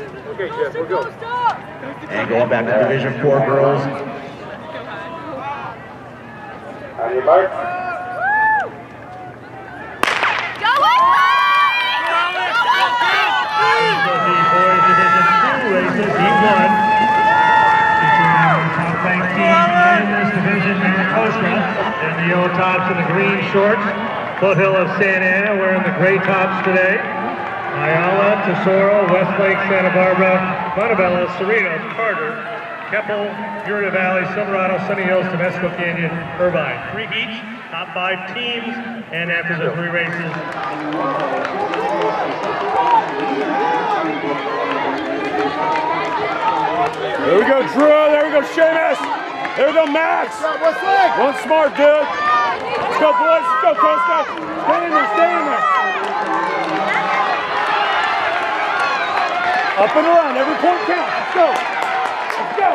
Okay, Jeff, we're good. And going back to Division 4 girls. On your mark. Go Westlake! Boys Division 2 races, D1. Featuring top-ranked team in this division, Mira Costa, in the yellow tops and the green shorts. Foothill of Santa Ana wearing the gray tops today. Ayala, Tesoro, Westlake, Santa Barbara, Montebello, Cerritos, Carter, Keppel, Purity Valley, Silverado, Sunny Hills, Temesco Canyon, Irvine. 3 each, top 5 teams, and after the 3 races. There we go, Drew. There we go, Seamus. There we go, Max. One smart, dude. Let's go, boys. Let's go, Costa. Stay in there. Stay in there. Up and around. Every point counts. Let's go. Let's go.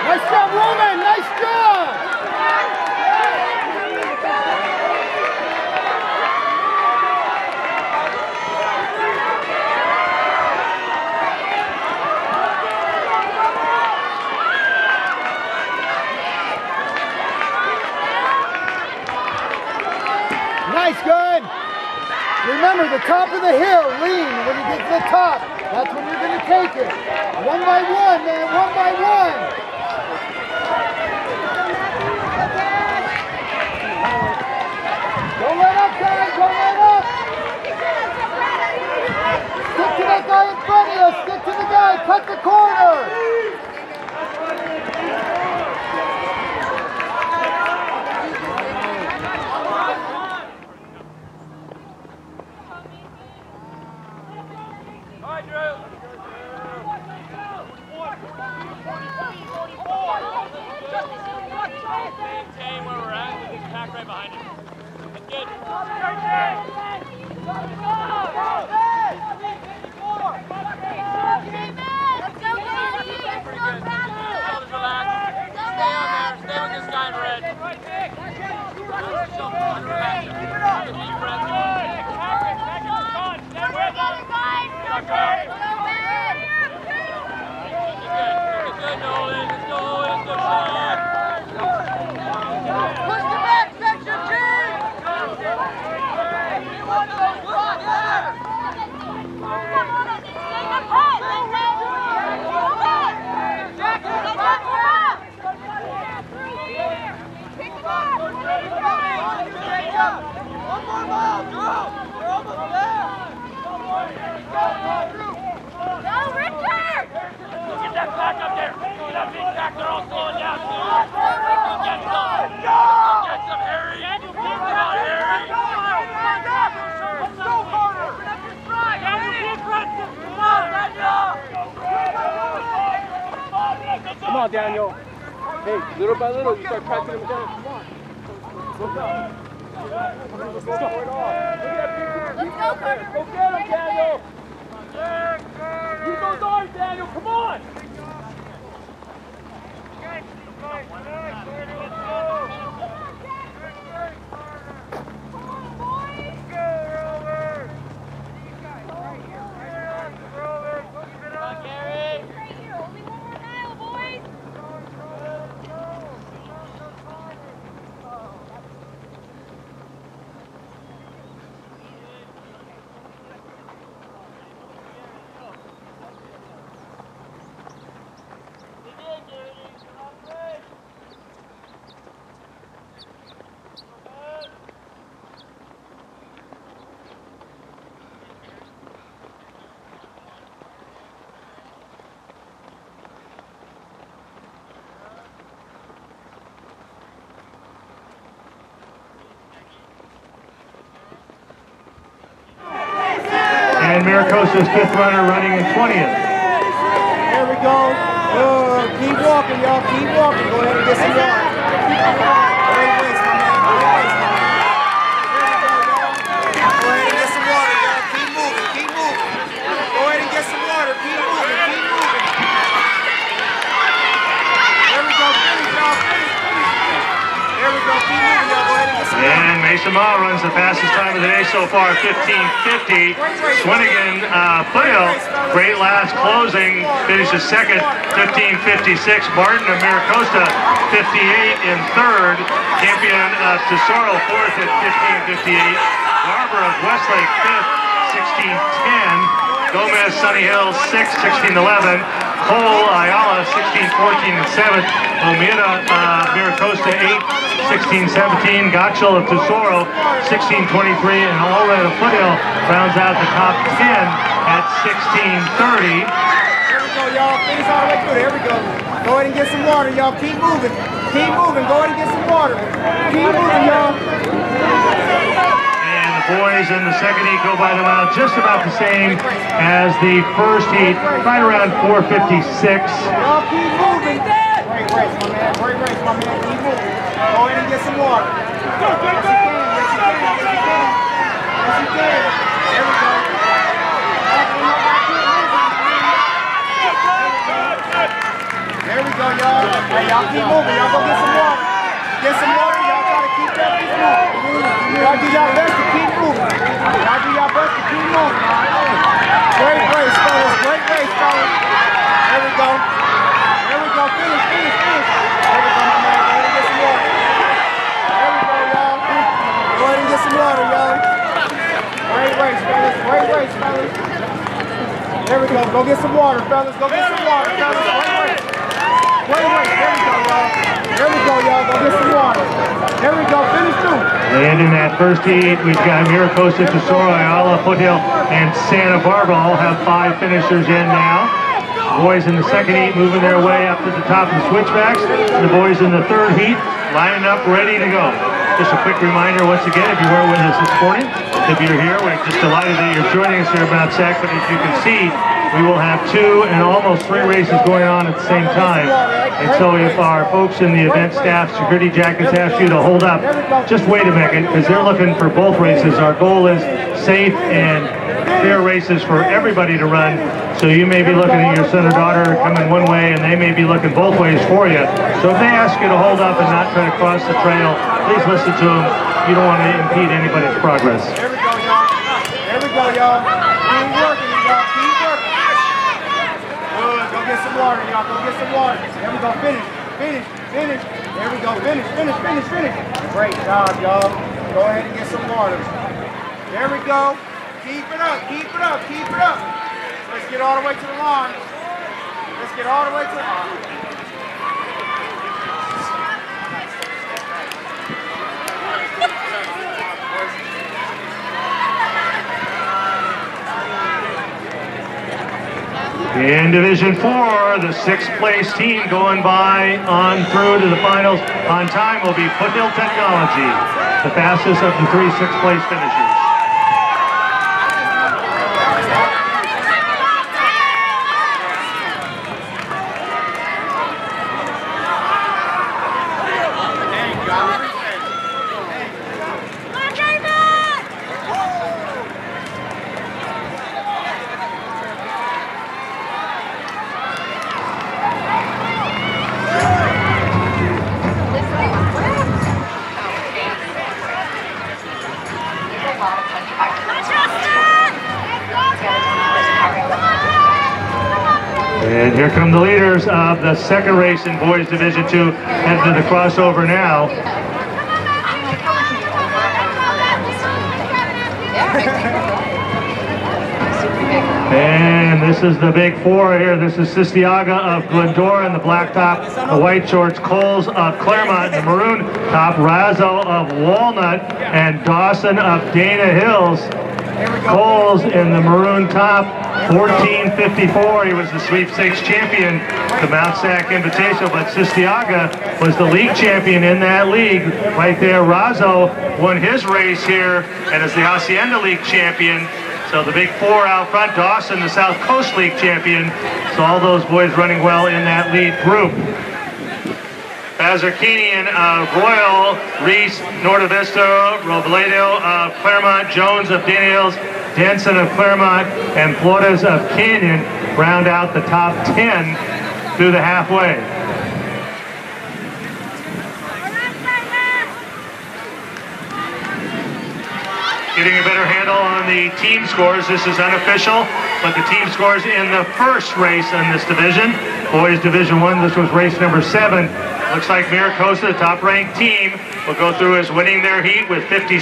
Nice job, Roman. Nice job. Nice, good. Remember, the top of the hill, lean when you get to the top. That's when you're going to take it. One by one, man, one by one. Don't let up, guys, don't let up. Stick to that guy in front of you. Stick to the guy, cut the corner. Maintain where we're at, we can pack right behind him. That's good. Stay on there, stay with this guy in red. Deep breath. Good, Nolan. Let's go, let's go, Sean. Push the back section, Chief! One more ball, Drew! We're almost there! Go, Richard! Get that back up there! Get that big back, they're all slowing down too! Get some! Get some, Harry! Come on, Harry! Go, Carter! Come on, Daniel. Hey, little by little, you start cracking them down. Come on. Look up. Let's go. Let's go, Carter. Go get him, Daniel. Use those arms, Daniel. Come on. And Mira Costa's 5th runner running in 20th. There we go. Keep walking, y'all. Keep walking. Go ahead and get some yard. Great race, my man. Great race, my man. Go ahead and get some water, y'all. Keep moving. Keep moving. Go ahead and get some water. Keep moving. Keep moving. There we go. Finish, y'all. Finish. There we go. Keep moving, y'all. Sama runs the fastest time of the day so far, 15:50. Swinigan, Foothill, great last closing, finishes second, 15:56. Martin of Mira Costa, 58 in third. Champion of Tesoro, fourth at 15:58. Barber of Westlake, fifth, 16:10. Gomez, Sunny Hill, 6th, 16:11. Cole, Ayala, 16:14 and 7th. Omida, Mira Costa, 8th, 16:17. Gotchel of Tesoro, 16:23. And Allred of Foothill rounds out the top 10 at 16:30. Here we go, y'all. Finish all the way through. Here we go. Go ahead and get some water, y'all. Keep moving. Keep moving. Go ahead and get some water. Keep moving, y'all. Boys in the second heat go by the mile just about the same as the first heat, right around 4:56. Y'all keep moving. Great race, my man. Great race, my man. Keep moving. Go ahead and get some water. Yes, you can. Yes, you can. Yes, you can. Yes, you can. There we go. There we go, y'all. Hey, y'all keep moving. Y'all go get some water. Get some water. Y'all try to keep that piece moving. Y'all do y'all best to keep moving. Y'all do y'all best to keep moving. Great race, fellas. Great race, fellas. There we go. There we go. Finish, finish, finish. There we go, my man. Go ahead and get some water. There we go, y'all. Go ahead and get some water, y'all. Great race, fellas. Great race, fellas. There we go. Go get some water, fellas. Go get some water, fellas. Great race. Great race. There we go, y'all. There we go, y'all. Go get some water. There we go. Finish through. And in that first heat, we've got Mira Costa, Tesoro, Ayala, Foothill, and Santa Barbara all have 5 finishers in now. Boys in the second heat moving their way up to the top of the switchbacks. The boys in the third heat lining up, ready to go. Just a quick reminder once again, if you weren't with us this morning, if you're here, we're just delighted that you're joining us here at Mount Sac. But as you can see, we will have 2 and almost 3 races going on at the same time. And so if our folks in the event staff, security jackets ask you to hold up, just wait a minute, because they're looking for both races. Our goal is safe and fair races for everybody to run. So you may be looking at your son or daughter coming one way, and they may be looking both ways for you. So if they ask you to hold up and not try to cross the trail, please listen to them. You don't want to impede anybody's progress. There we go, y'all. There we go, y'all. Keep working, y'all. Keep working. Good. Go get some water, y'all. Go get some water. There we go. Finish. Finish. Finish. There we go. Finish. Finish. Finish. Finish. Great job, y'all. Go ahead and get some water. There we go. Keep it up. Keep it up. Keep it up. Let's get all the way to the line. Let's get all the way to the line. In Division 4, the 6th place team going by on through to the finals on time will be Foothill Technology, the fastest of the 3 6th place finishers. And here come the leaders of the second race in Boys Division 2, heading to the crossover now. And this is the big 4 here. This is Sistiaga of Glendora in the black top, the white shorts, Coles of Claremont in the maroon top, Razzo of Walnut, and Dawson of Dana Hills. Coles in the maroon top, 14:54. He was the sweepstakes champion, the Mount Sac Invitational, but Sistiaga was the league champion in that league. Right there, Razzo won his race here and is the Hacienda League champion. So the big 4 out front, Dawson, the South Coast League champion. So all those boys running well in that lead group. Bazarkinian of Royal, Reese, Norte Vista, Robledo of Claremont, Jones of Dana Hills, Denson of Claremont, and Flores of Canyon round out the top 10 through the halfway. getting a better handle on the team scores. This is unofficial, but the team scores in the first race in this division. Boys Division 1, this was race number 7. Looks like Mira Costa, the top-ranked team, will go through as winning their heat with 57.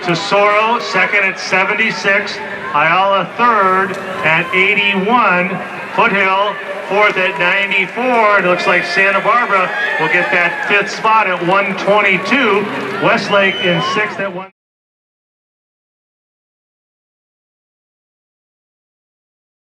Tesoro, second at 76. Ayala, third at 81. Foothill, fourth at 94. It looks like Santa Barbara will get that 5th spot at 122. Westlake in 6th at 1.